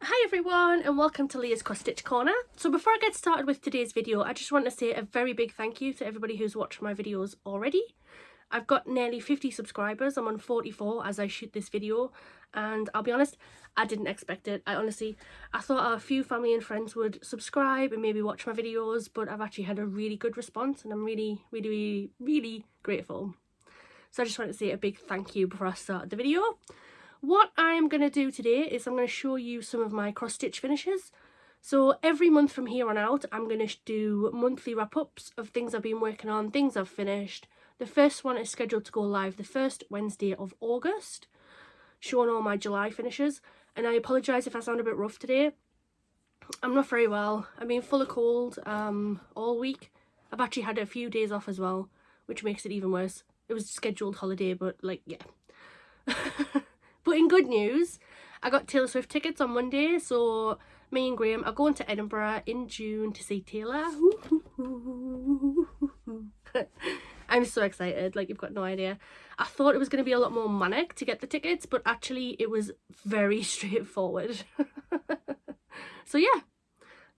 Hi everyone and welcome to Leah's Cross Stitch Corner. So before I get started with today's video, I just want to say a very big thank you to everybody who's watched my videos already. I've got nearly 50 subscribers. I'm on 44 as I shoot this video, and I'll be honest, I didn't expect it. I thought a few family and friends would subscribe and maybe watch my videos, but I've actually had a really good response and I'm really grateful. So I just want to say a big thank you before I start the video. What I'm going to do today is I'm going to show you some of my cross stitch finishes. So every month from here on out, I'm going to do monthly wrap-ups of things I've been working on, things I've finished. The first one is scheduled to go live the first Wednesday of August, showing all my July finishes. And I apologise if I sound a bit rough today. I'm not very well. I've been full of cold all week. I've actually had a few days off as well, which makes it even worse. It was a scheduled holiday, but like, yeah. But in good news, I got Taylor Swift tickets on Monday, so me and Graham are going to Edinburgh in June to see Taylor. I'm so excited, like you've got no idea. I thought it was going to be a lot more manic to get the tickets, but actually it was very straightforward. So yeah,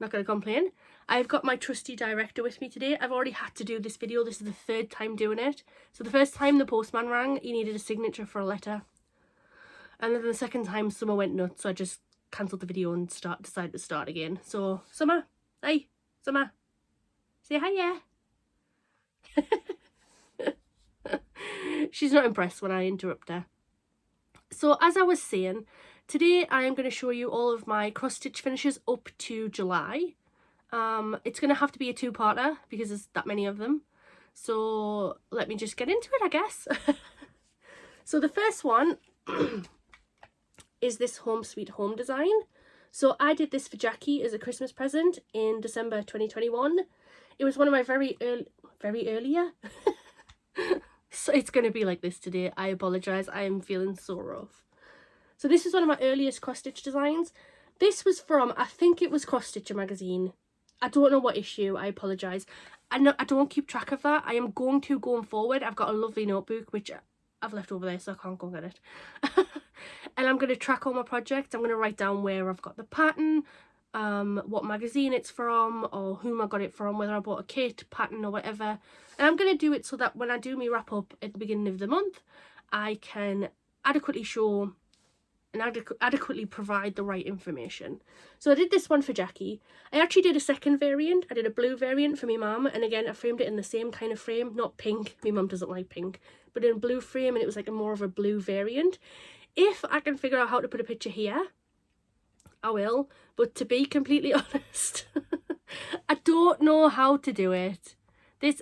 not going to complain. I've got my trusty director with me today. I've already had to do this video. This is the third time doing it. So the first time the postman rang, he needed a signature for a letter. And then the second time Summer went nuts, so I just cancelled the video and decided to start again. So Summer, hey, Summer, say hiya. She's not impressed when I interrupt her. So as I was saying, today I am going to show you all of my cross stitch finishes up to July. It's going to have to be a two-parter because there's that many of them. So let me just get into it, I guess. So the first one is this Home Sweet Home design. So I did this for Jackie as a Christmas present in December 2021. It was one of my very earlier. So it's going to be like this today. I apologise. I am feeling so rough. So this is one of my earliest cross stitch designs. This was from, I think it was Cross Stitcher magazine. I don't know what issue. I apologise. I don't keep track of that. I am going to going forward. I've got a lovely notebook which I've left over there, so I can't go get it. And I'm going to track all my projects. I'm going to write down where I've got the pattern, what magazine it's from, or whom I got it from, whether I bought a kit, pattern or whatever. And I'm going to do it so that when I do my wrap up at the beginning of the month, I can adequately show and adequately provide the right information. So I did this one for Jackie. I actually did a second variant. I did a blue variant for my mum, and again I framed it in the same kind of frame, not pink. My mum doesn't like pink, but in a blue frame, and it was like a more of a blue variant. If I can figure out how to put a picture here, I will, but to be completely honest, I don't know how to do it. This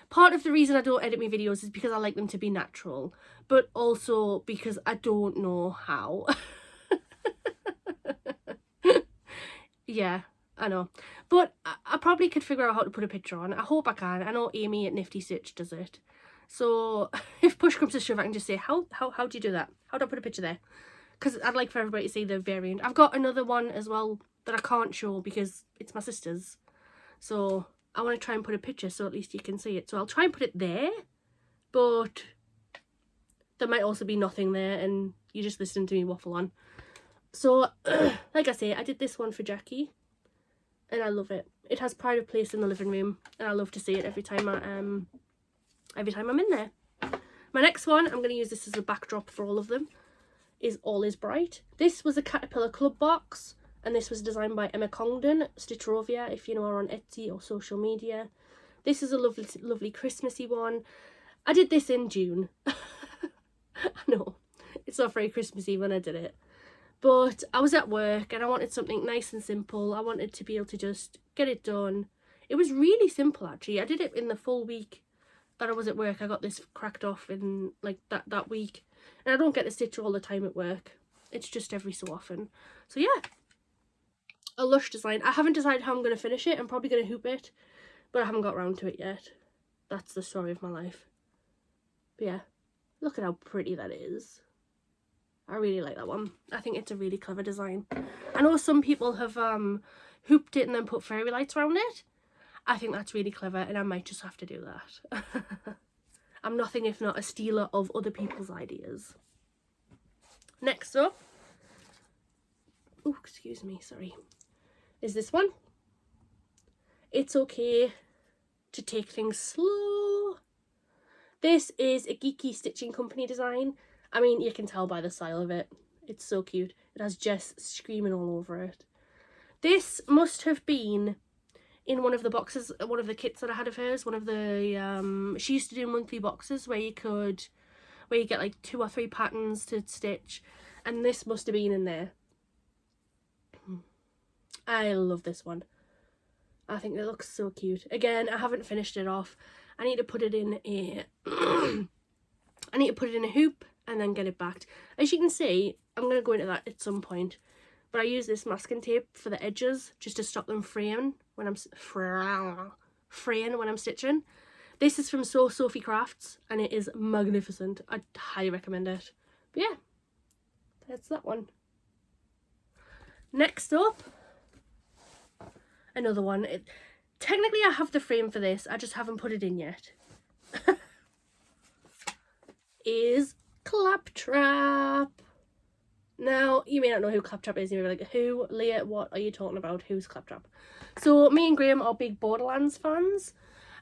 part of the reason I don't edit my videos is because I like them to be natural, but also because I don't know how. Yeah, I know, but I probably could figure out how to put a picture on. I hope I can. I know Amy at Nifty Stitch does it. So if push comes to shove, I can just say, how do you do that? How do I put a picture there? Because I'd like for everybody to see the variant. I've got another one as well that I can't show because it's my sister's. So I want to try and put a picture so at least you can see it. So I'll try and put it there, but there might also be nothing there and you just listen to me waffle on. So like I say, I did this one for Jackie and I love it. It has pride of place in the living room and I love to see it every time I'm in there. My next one, I'm going to use this as a backdrop for all of them, is All Is Bright. This was a Caterpillar Club box, and this was designed by Emma Congdon, Stitcherovia, if you know her on Etsy or social media. This is a lovely Christmassy one. I did this in June. I know, it's not very Christmassy when I did it. But I was at work and I wanted something nice and simple. I wanted to be able to just get it done. It was really simple actually. I did it in the full week that I was at work. I got this cracked off in like that week, and I don't get to stitch all the time at work. It's just every so often. So yeah, a lush design. I haven't decided how I'm going to finish it. I'm probably going to hoop it, but I haven't got around to it yet. That's the story of my life. But yeah, look at how pretty that is. I really like that one. I think it's a really clever design. I know some people have hooped it and then put fairy lights around it. I think that's really clever and I might just have to do that. I'm nothing if not a stealer of other people's ideas. Next up, oh, excuse me, sorry, is this one. It's okay to take things slow. This is a Geeky Stitching Company design. I mean, you can tell by the style of it. It's so cute. It has Jess screaming all over it. This must have been in one of the boxes, one of the kits that I had of hers. One of the, she used to do monthly boxes where you get like 2 or 3 patterns to stitch. And this must have been in there. I love this one. I think it looks so cute. Again, I haven't finished it off. I need to put it in a I need to put it in a hoop and then get it backed. As you can see, I'm going to go into that at some point, but I use this masking tape for the edges just to stop them fraying when I'm stitching. This is from Sophie Crafts and it is magnificent. I highly recommend it. But yeah, that's that one. Next up, another one. Technically I have the frame for this, I just haven't put it in yet. Is Claptrap. Now, you may not know who Claptrap is, and you're like, who? Leah, what are you talking about? Who's Claptrap? So, me and Graham are big Borderlands fans,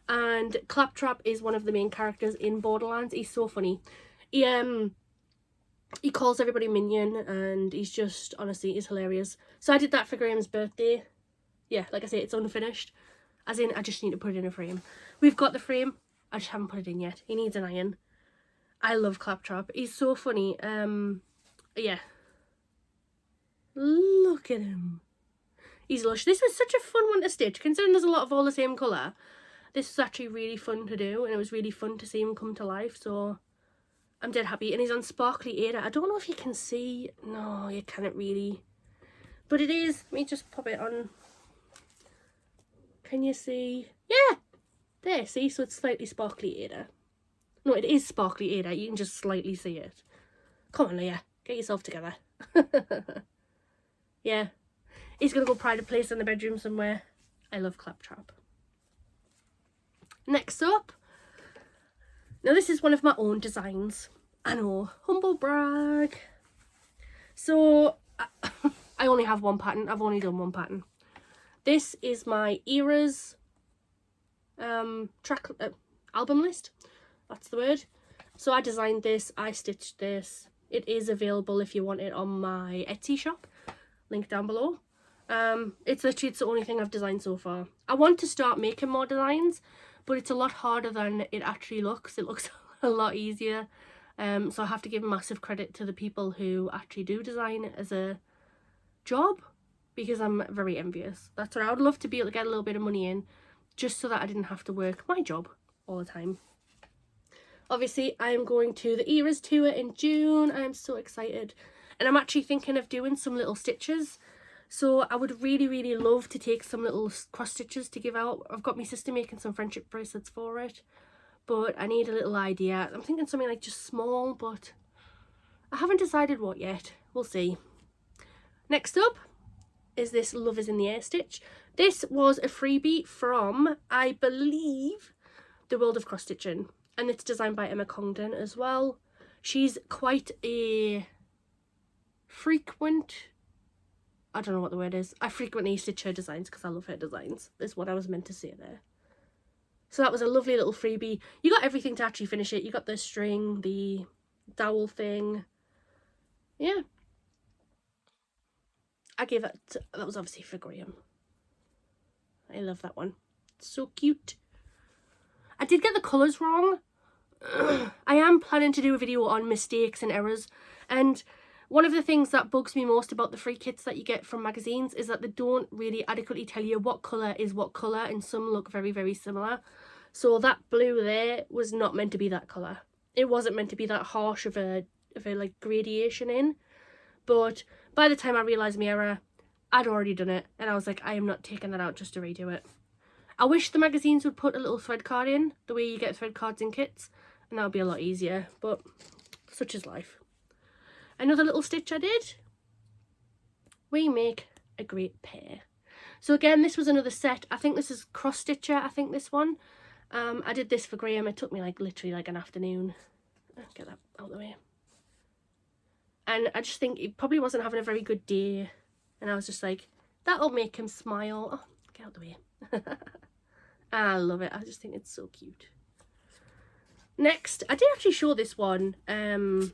and Claptrap is one of the main characters in Borderlands. He's so funny. He calls everybody minion, and he's just, honestly, he's hilarious. So I did that for Graham's birthday. Yeah, like I say, it's unfinished. As in, I just need to put it in a frame. We've got the frame, I just haven't put it in yet. He needs an iron. I love Claptrap. He's so funny. Yeah. Look at him. He's lush. This was such a fun one to stitch, considering there's a lot of all the same colour. This was actually really fun to do, and it was really fun to see him come to life, so I'm dead happy. And he's on Sparkly Ada. I don't know if you can see. No, you can't really. But it is. Let me just pop it on. Can you see? Yeah! There, see? So it's slightly Sparkly Ada. No, it is Sparkly Ada. You can just slightly see it. Come on, Leah. Get yourself together. Yeah. He's going to go pride a place in the bedroom somewhere. I love Claptrap. Next up. Now, this is one of my own designs. I know. Humble brag. So, I only have one pattern. I've only done one pattern. This is my Eras album list. That's the word. So I designed this, I stitched this. It is available if you want it on my Etsy shop. Link down below. It's literally the only thing I've designed so far. I want to start making more designs, but it's a lot harder than it actually looks. It looks a lot easier. So I have to give massive credit to the people who actually do design as a job, because I'm very envious. That's where I would love to be able to get a little bit of money in, just so that I didn't have to work my job all the time. Obviously, I am going to the Eras tour in June. I am so excited. And I'm actually thinking of doing some little stitches. So I would really, really love to take some little cross stitches to give out. I've got my sister making some friendship bracelets for it. But I need a little idea. I'm thinking something like just small, but I haven't decided what yet. We'll see. Next up is this Love is in the Air stitch. This was a freebie from, I believe, The World of Cross Stitching. And it's designed by Emma Congdon as well. She's quite a frequent, I don't know what the word is. I frequently stitch her designs because I love her designs. Is what I was meant to say there. So that was a lovely little freebie. You got everything to actually finish it. You got the string, the dowel thing. Yeah. I gave that to, that was obviously for Graham. I love that one. It's so cute. I did get the colours wrong. I am planning to do a video on mistakes and errors, and one of the things that bugs me most about the free kits that you get from magazines is that they don't really adequately tell you what colour is what colour, and some look very, very similar. So that blue there was not meant to be that colour. It wasn't meant to be that harsh of a like gradation in, but by the time I realised my error, I'd already done it, and I was like, I am not taking that out just to redo it. I wish the magazines would put a little thread card in, the way you get thread cards in kits, and that would be a lot easier, but such is life. Another little stitch I did. We make a great pair. So again, this was another set. I think this is cross stitcher, I think this one. I did this for Graham. It took me like literally like an afternoon. Get that out of the way. And I just think he probably wasn't having a very good day And I was just like, that'll make him smile. Oh, get out the way. I love it. I just think it's so cute. Next, I did actually show this one in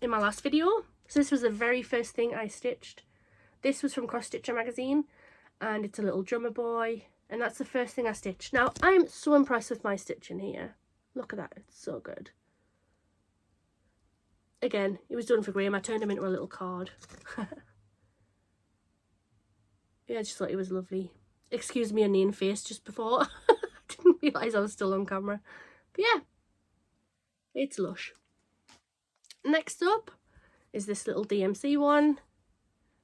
my last video. So this was the very first thing I stitched. This was from Cross Stitcher magazine, and it's a little drummer boy, and that's the first thing I stitched. Now, I'm so impressed with my stitching here. Look at that, it's so good. Again, it was done for Graham. I turned him into a little card. Yeah, I just thought it was lovely. Excuse me, a name face just before. I didn't realise I was still on camera. But yeah, it's lush. Next up is this little DMC one.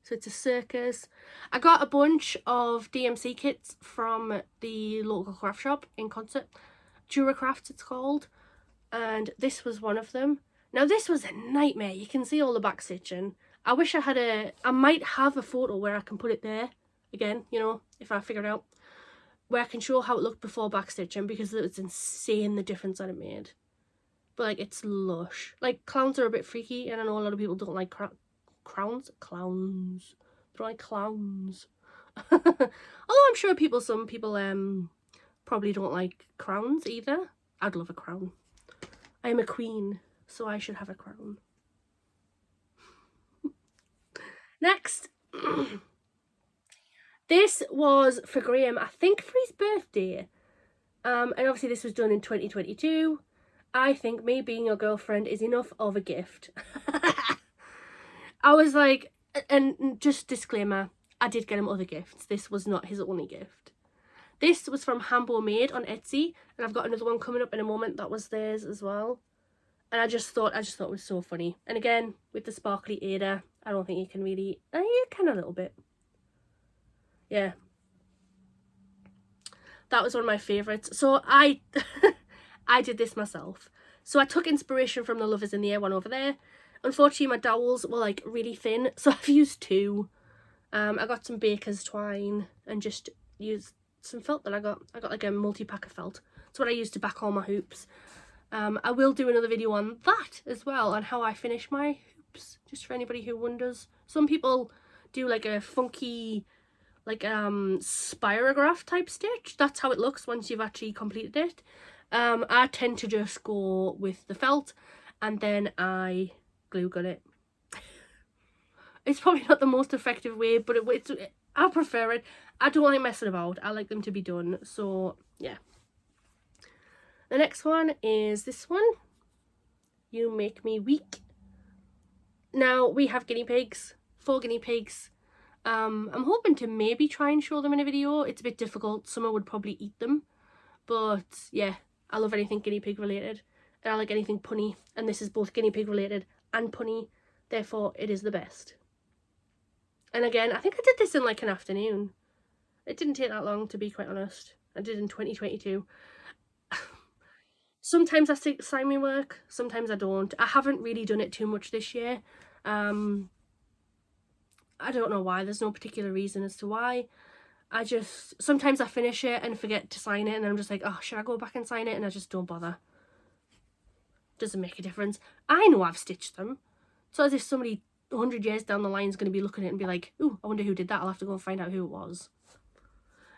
So it's a circus. I got a bunch of DMC kits from the local craft shop in Concert. Duracrafts it's called. And this was one of them. Now this was a nightmare. You can see all the back stitching. I wish I had I might have a photo where I can put it there. Again, you know, if I figure it out. Where I can show how it looked before back stitching, because it's insane the difference that it made. But like, it's lush. Like, clowns are a bit freaky, and I know a lot of people don't like clowns. They don't like clowns. Although I'm sure some people probably don't like crowns either. I'd love a crown. I am a queen, so I should have a crown. Next. This was for Graham, I think for his birthday. And obviously this was done in 2022. I think me being your girlfriend is enough of a gift. I was like, and just disclaimer, I did get him other gifts. This was not his only gift. This was from Hambo Made on Etsy, and I've got another one coming up in a moment that was theirs as well. And I just thought it was so funny. And again, with the sparkly Ada, I don't think you can really, yeah, kind of a little bit. Yeah, that was one of my favourites. So I did this myself. So I took inspiration from the Lovers in the Air one over there. Unfortunately, my dowels were like really thin, so I've used two. I got some baker's twine and just used some felt that I got like a multi-pack of felt. That's what I used to back all my hoops. I will do another video on that as well, on how I finish my hoops, just for anybody who wonders. Some people do like a funky, like spirograph type stitch. That's how it looks once you've actually completed it. I tend to just go with the felt and then I glue gun it. It's probably not the most effective way, but I prefer it. I don't like messing about. I like them to be done. So yeah. The next one is this one. You Make Me Weak. Now we have guinea pigs, 4 guinea pigs. I'm hoping to maybe try and show them in a video. It's a bit difficult. Summer would probably eat them. But yeah, I love anything guinea pig related. And I like anything punny. And this is both guinea pig related and punny. Therefore, it is the best. And again, I think I did this in like an afternoon. It didn't take that long, to be quite honest. I did in 2022. Sometimes I sign my work. Sometimes I don't. I haven't really done it too much this year. I don't know why. There's no particular reason as to why. Sometimes I finish it and forget to sign it, and I'm just like, oh, should I go back and sign it? And I just don't bother. Doesn't make a difference. I know I've stitched them. So as if somebody 100 years down the line is going to be looking at it and be like, ooh, I wonder who did that. I'll have to go and find out who it was.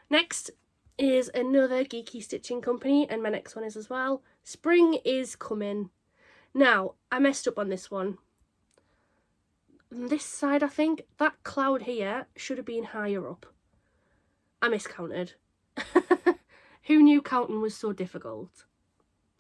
Next is another geeky stitching company, and my next one is as well. Spring is coming. Now, I messed up on this one. This side, I think, that cloud here should have been higher up. I miscounted. Who knew counting was so difficult?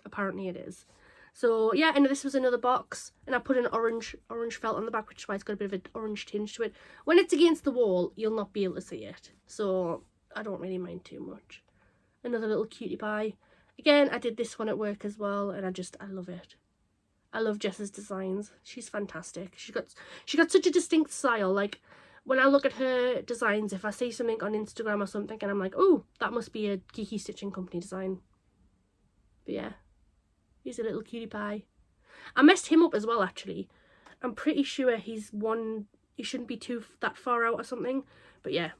Apparently it is. So yeah, and this was another box, and I put an orange felt on the back, which is why it's got a bit of an orange tinge to it. When it's against the wall, you'll not be able to see it, so I don't really mind too much. Another little cutie pie. Again, I did this one at work as well, and I love it. I love Jess's designs. She's fantastic. She got such a distinct style. Like, when I look at her designs, if I see something on Instagram or something and I'm like, oh, that must be a Geeky Stitching Company design. But yeah, he's a little cutie pie. I messed him up as well, actually. I'm pretty sure he shouldn't be that far out or something. But yeah,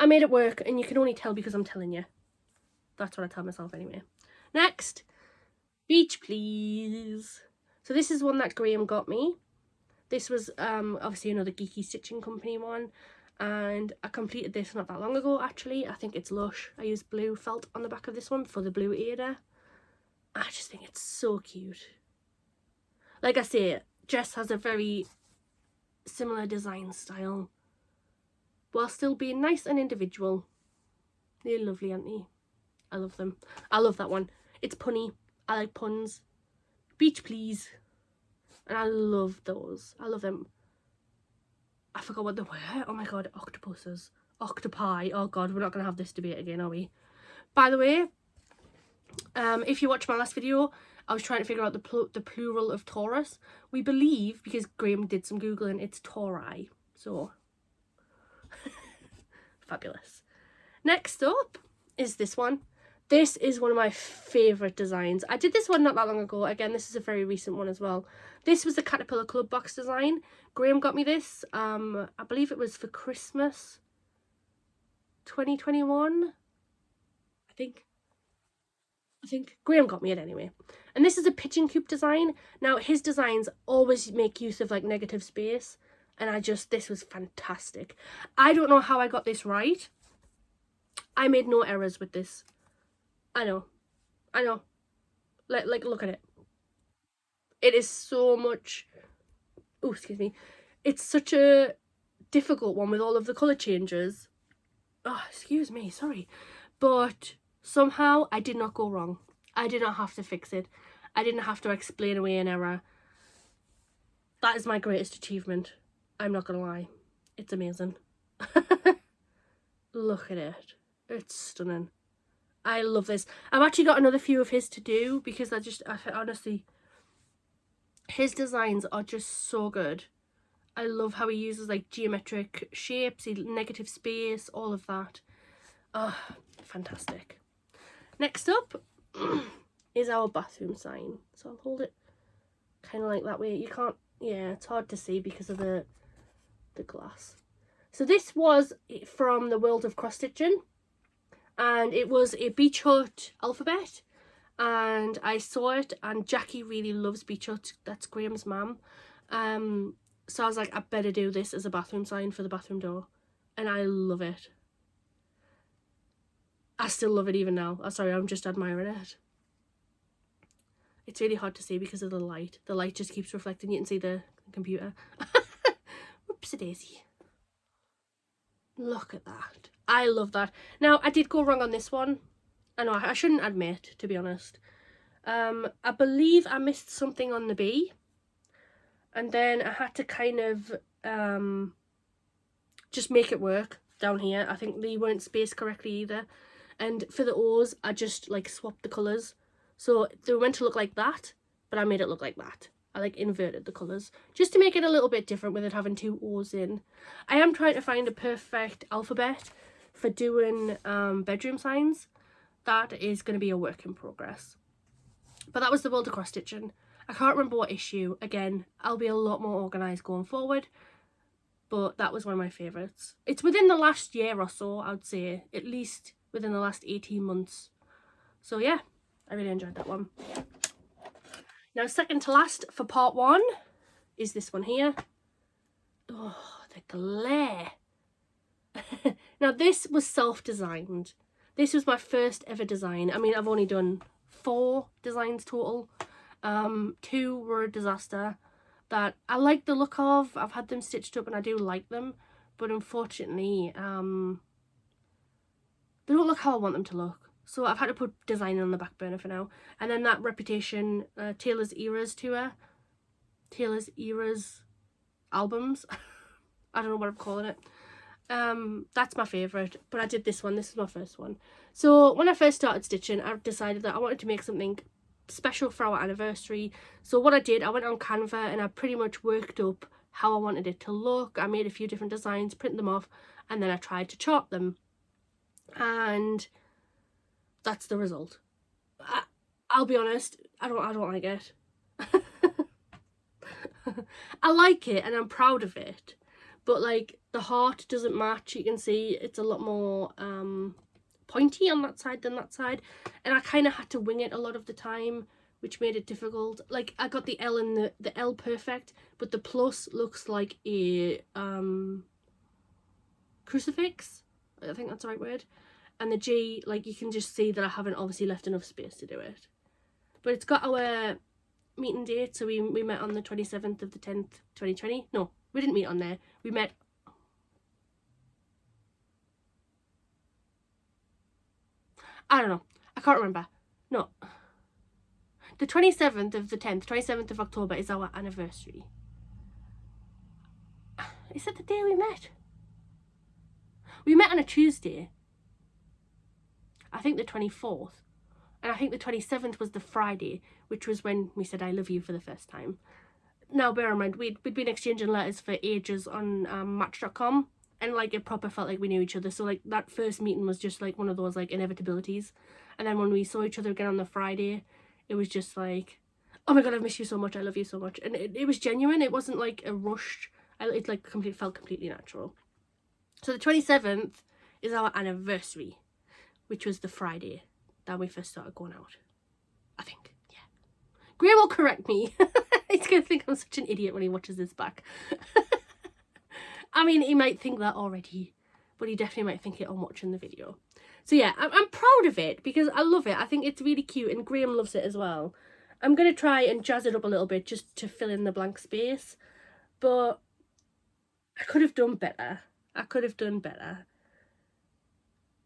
I made it work, and you can only tell because I'm telling you. That's what I tell myself anyway. Next, Beach Please. So this is one that Graham got me. This was obviously another Geeky Stitching Company one, and I completed this not that long ago actually. I think it's Lush. I used blue felt on the back of this one for the blue Ada. I just think it's so cute. Like I say, Jess has a very similar design style while still being nice and individual. They're lovely, aren't they? I love them. I love that one. It's punny. I like puns. Beach please. And I love those. I love them. I forgot what they were. Oh my god, octopuses. Octopi. Oh god, we're not going to have this debate again, are we? By the way, if you watched my last video, I was trying to figure out the plural of Taurus. We believe, because Graham did some Googling, it's Tauri. So, fabulous. Next up is this one. This is one of my favourite designs. I did this one not that long ago. Again, this is a very recent one as well. This was the Caterpillar Club Box design. Graham got me this. I believe it was for Christmas 2021. I think Graham got me it anyway. And this is a pigeon coop design. Now, his designs always make use of like negative space. And this was fantastic. I don't know how I got this right. I made no errors with this. I know. Like, look at it. It is so much... Oh, excuse me. It's such a difficult one with all of the colour changes. Oh, excuse me, sorry. But somehow I did not go wrong. I did not have to fix it. I didn't have to explain away an error. That is my greatest achievement. I'm not gonna lie. It's amazing. Look at it. It's stunning. I love this. I've actually got another few of his to do because I honestly, his designs are just so good. I love how he uses like geometric shapes, negative space, all of that. Oh, fantastic. Next up is our bathroom sign. So I'll hold it kind of like that way. You can't, yeah, it's hard to see because of the glass. So this was from the world of cross stitching. And it was a Beach Hut alphabet, and I saw it, and Jackie really loves Beach Hut. That's Graham's mum. So I was like, I better do this as a bathroom sign for the bathroom door, and I love it. I still love it even now. Oh, sorry, I'm just admiring it. It's really hard to see because of the light. The light just keeps reflecting. You can see the computer. Whoopsie daisy. Look at that. I love that. Now, I did go wrong on this one. I know, I shouldn't admit, to be honest. I believe I missed something on the B. And then I had to kind of just make it work down here. I think they weren't spaced correctly either. And for the O's, I just like swapped the colours. So they were meant to look like that, but I made it look like that. I like inverted the colours just to make it a little bit different with it having two O's in. I am trying to find a perfect alphabet for doing bedroom signs. That is going to be a work in progress. But that was the world of cross stitching. I can't remember what issue. Again, I'll be a lot more organised going forward. But that was one of my favourites. It's within the last year or so, I would say. At least within the last 18 months. So yeah, I really enjoyed that one. Now, second to last for part one is this one here. Oh, the glare. Now, this was self-designed. This was my first ever design. I mean, I've only done 4 designs total. 2 were a disaster that I like the look of. I've had them stitched up and I do like them. But unfortunately, they don't look how I want them to look. So I've had to put design on the back burner for now. And then that Reputation Taylor's Eras tour. Taylor's Eras albums. I don't know what I'm calling it. That's my favourite. But I did this one. This is my first one. So when I first started stitching, I decided that I wanted to make something special for our anniversary. So what I did, I went on Canva and I pretty much worked up how I wanted it to look. I made a few different designs, printed them off, and then I tried to chart them. And that's the result. I'll be honest, I don't like it. I like it and I'm proud of it, but like the heart doesn't match. You can see it's a lot more pointy on that side than that side, and I kind of had to wing it a lot of the time which made it difficult. Like, I got the L and the L perfect, but the plus looks like a crucifix. I think that's the right word. And the G, like, you can just see that I haven't obviously left enough space to do it. But it's got our meeting date, so we met on the 27th of the 10th, 2020. No, we didn't meet on there. We met... I don't know. I can't remember. No. The 27th of the 10th, 27th of October is our anniversary. Is that the day we met? We met on a Tuesday. I think the 24th. And I think the 27th was the Friday, which was when we said I love you for the first time. Now, bear in mind, we'd been exchanging letters for ages on Match.com. And, like, it proper felt like we knew each other. So, like, that first meeting was just, like, one of those, like, inevitabilities. And then when we saw each other again on the Friday, it was just like, oh my god, I miss you so much, I love you so much. And it was genuine. It wasn't, like, a rushed. It, like, felt completely natural. So the 27th is our anniversary, which was the Friday that we first started going out. I think, yeah. Graham will correct me. He's going to think I'm such an idiot when he watches this back. I mean, he might think that already, but he definitely might think it on watching the video. So yeah, I'm proud of it because I love it. I think it's really cute and Graham loves it as well. I'm going to try and jazz it up a little bit just to fill in the blank space, but I could have done better. I could have done better.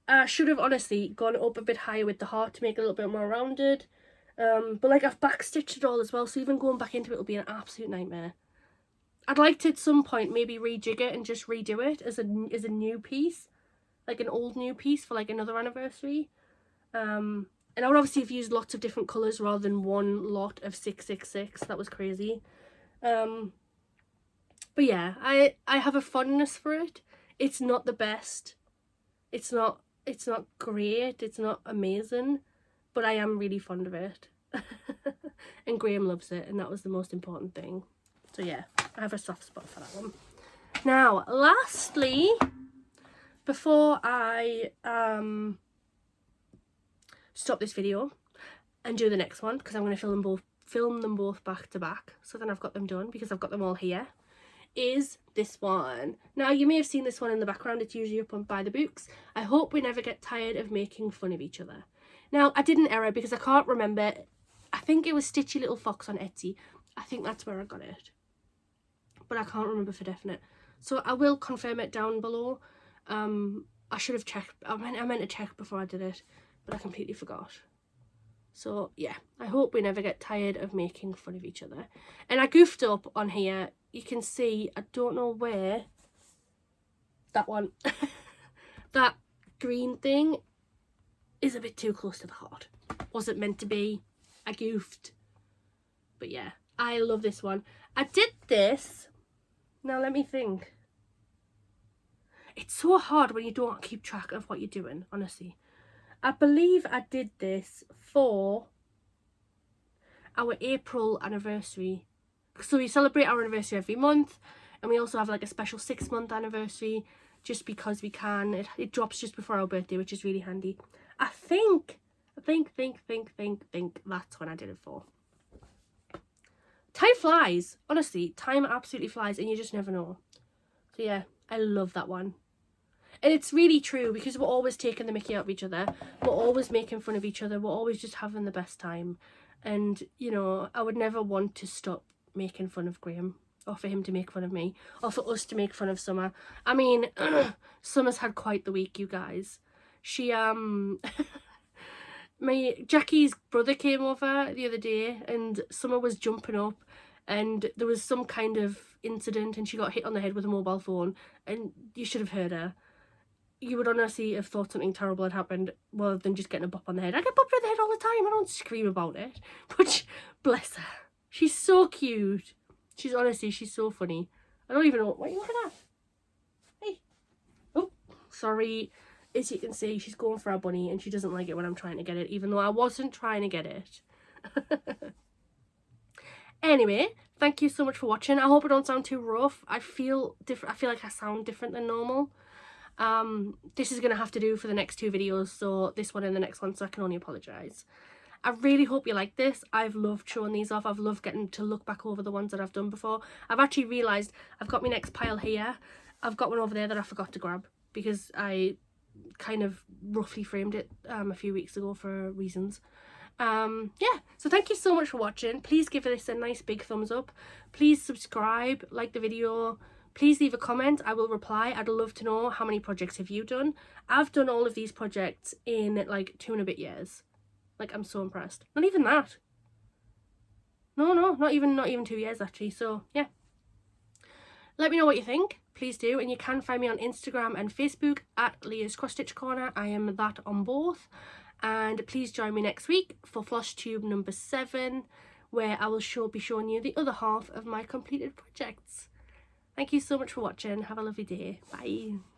I should have honestly gone up a bit higher with the heart to make it a little bit more rounded. But like, I've backstitched it all as well, so even going back into it will be an absolute nightmare. I'd like to at some point maybe rejig it and just redo it as a new piece, like an old new piece for like another anniversary. And I would obviously have used lots of different colours rather than one lot of 666. That was crazy. But yeah, I have a fondness for it. It's not the best. It's not great. It's not amazing, but I am really fond of it. And Graham loves it, and that was the most important thing. So yeah, I have a soft spot for that one. Now, lastly, before I stop this video and do the next one, because I'm going to film them both back to back, so then I've got them done because I've got them all here, is this one. Now, you may have seen this one in the background. It's usually up on by the books. I hope we never get tired of making fun of each other. Now, I did an error because I can't remember. I think it was Stitchy Little Fox on Etsy. I think that's where I got it, but I can't remember for definite. So I will confirm it down below. I should have checked. I meant to check before I did it, but I completely forgot. So yeah, I hope we never get tired of making fun of each other. And I goofed up on here. You can see, I don't know where, that one, that green thing is a bit too close to the heart. Wasn't meant to be. I goofed. But yeah, I love this one. I did this. Now let me think. It's so hard when you don't keep track of what you're doing, honestly. I believe I did this for our April anniversary. So we celebrate our anniversary every month, and we also have like a special 6-month anniversary just because we can. It drops just before our birthday, which is really handy. I think that's when I did it for. Time flies. Honestly, time absolutely flies, and you just never know. So yeah, I love that one. And it's really true because we're always taking the mickey out of each other. We're always making fun of each other. We're always just having the best time. And, you know, I would never want to stop making fun of Graham, or for him to make fun of me, or for us to make fun of Summer. I mean, Summer's had quite the week, you guys. She, Jackie's brother came over the other day, and Summer was jumping up, and there was some kind of incident, and she got hit on the head with a mobile phone, and you should have heard her. You would honestly have thought something terrible had happened rather than just getting a bop on the head. I get bopped on the head all the time. I don't scream about it. But bless her. She's so cute. She's so funny. I don't even know. What are you looking at? Hey. Oh, sorry. As you can see, she's going for a bunny and she doesn't like it when I'm trying to get it, even though I wasn't trying to get it. Anyway, thank you so much for watching. I hope I don't sound too rough. I feel different. I feel like I sound different than normal. This is going to have to do for the next 2 videos, so this one and the next one, so I can only apologise. I really hope you like this. I've loved showing these off. I've loved getting to look back over the ones that I've done before. I've actually realised I've got my next pile here. I've got one over there that I forgot to grab because I kind of roughly framed it a few weeks ago for reasons. Yeah, so thank you so much for watching. Please give this a nice big thumbs up. Please subscribe, like the video. Please leave a comment. I will reply. I'd love to know how many projects have you done. I've done all of these projects in like 2 and a bit years. Like, I'm so impressed. Not even that. No, not even 2 years actually. So yeah, let me know what you think. Please do. And you can find me on Instagram and Facebook at Leah's Cross Stitch Corner. I am that on both. And please join me next week for FlossTube number 7, where I will be showing you the other half of my completed projects. Thank you so much for watching. Have a lovely day. Bye.